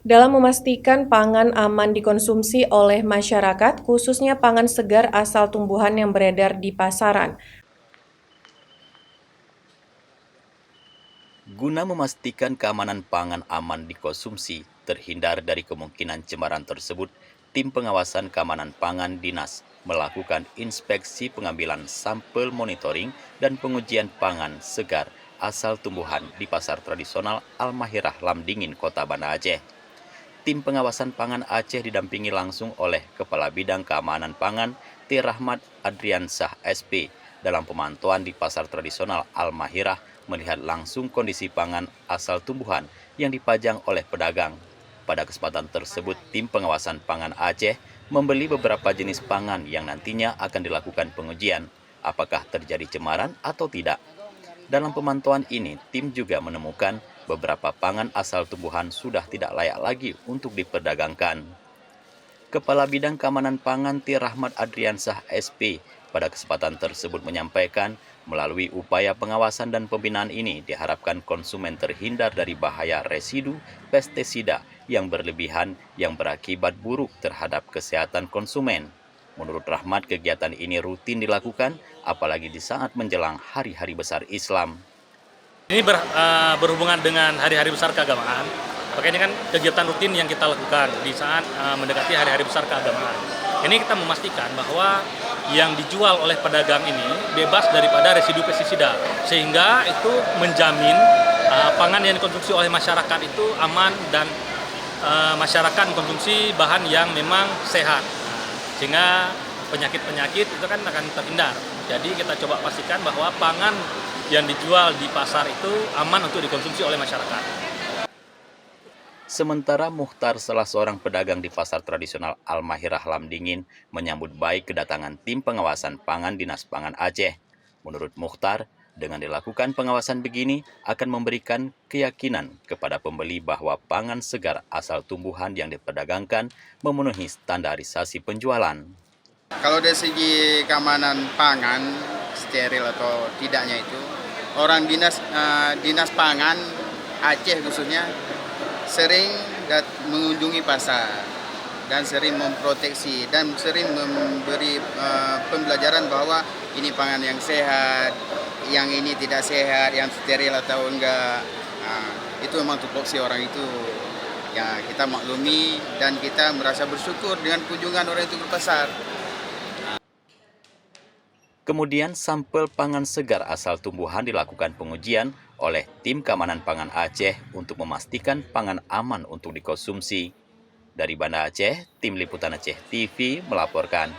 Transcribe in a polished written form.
dalam memastikan pangan aman dikonsumsi oleh masyarakat, khususnya pangan segar asal tumbuhan yang beredar di pasaran. Guna memastikan keamanan pangan aman dikonsumsi, terhindar dari kemungkinan cemaran tersebut, tim pengawasan keamanan pangan Dinas melakukan inspeksi pengambilan sampel monitoring dan pengujian pangan segar asal tumbuhan di pasar tradisional Al-Mahirah Lamdingin, Kota Banda Aceh. Tim pengawasan pangan Aceh didampingi langsung oleh Kepala Bidang Keamanan Pangan T. Rahmat Adriansah SP dalam pemantauan di pasar tradisional Al-Mahirah melihat langsung kondisi pangan asal tumbuhan yang dipajang oleh pedagang. Pada kesempatan tersebut, tim pengawasan pangan Aceh membeli beberapa jenis pangan yang nantinya akan dilakukan pengujian, apakah terjadi cemaran atau tidak. Dalam pemantauan ini, tim juga menemukan beberapa pangan asal tumbuhan sudah tidak layak lagi untuk diperdagangkan. Kepala Bidang Keamanan Pangan T. Rahmat Adriansah SP pada kesempatan tersebut menyampaikan, melalui upaya pengawasan dan pembinaan ini diharapkan konsumen terhindar dari bahaya residu pestisida yang berlebihan yang berakibat buruk terhadap kesehatan konsumen. Menurut Rahmat, kegiatan ini rutin dilakukan, apalagi di saat menjelang hari-hari besar Islam. Ini berhubungan dengan hari-hari besar keagamaan, makanya ini kan kegiatan rutin yang kita lakukan di saat mendekati hari-hari besar keagamaan. Ini kita memastikan bahwa yang dijual oleh pedagang ini bebas daripada residu pestisida, sehingga itu menjamin pangan yang dikonsumsi oleh masyarakat itu aman dan masyarakat mengkonsumsi bahan yang memang sehat. Sehingga penyakit-penyakit itu kan akan terhindar. Jadi kita coba pastikan bahwa pangan yang dijual di pasar itu aman untuk dikonsumsi oleh masyarakat. Sementara Mukhtar, salah seorang pedagang di pasar tradisional Al-Mahirah Lamdingin, menyambut baik kedatangan tim pengawasan pangan Dinas Pangan Aceh. Menurut Mukhtar, dengan dilakukan pengawasan begini akan memberikan keyakinan kepada pembeli bahwa pangan segar asal tumbuhan yang diperdagangkan memenuhi standarisasi penjualan. Kalau dari segi keamanan pangan, steril atau tidaknya itu, orang dinas pangan Aceh khususnya sering mengunjungi pasar dan sering memproteksi dan sering memberi pembelajaran bahwa ini pangan yang sehat, yang ini tidak sehat, yang steril atau enggak. Itu memang tupoksi orang itu. Ya, kita maklumi dan kita merasa bersyukur dengan kunjungan orang itu ke pasar. Kemudian sampel pangan segar asal tumbuhan dilakukan pengujian oleh tim keamanan pangan Aceh untuk memastikan pangan aman untuk dikonsumsi. Dari Banda Aceh, tim Liputan Aceh TV melaporkan.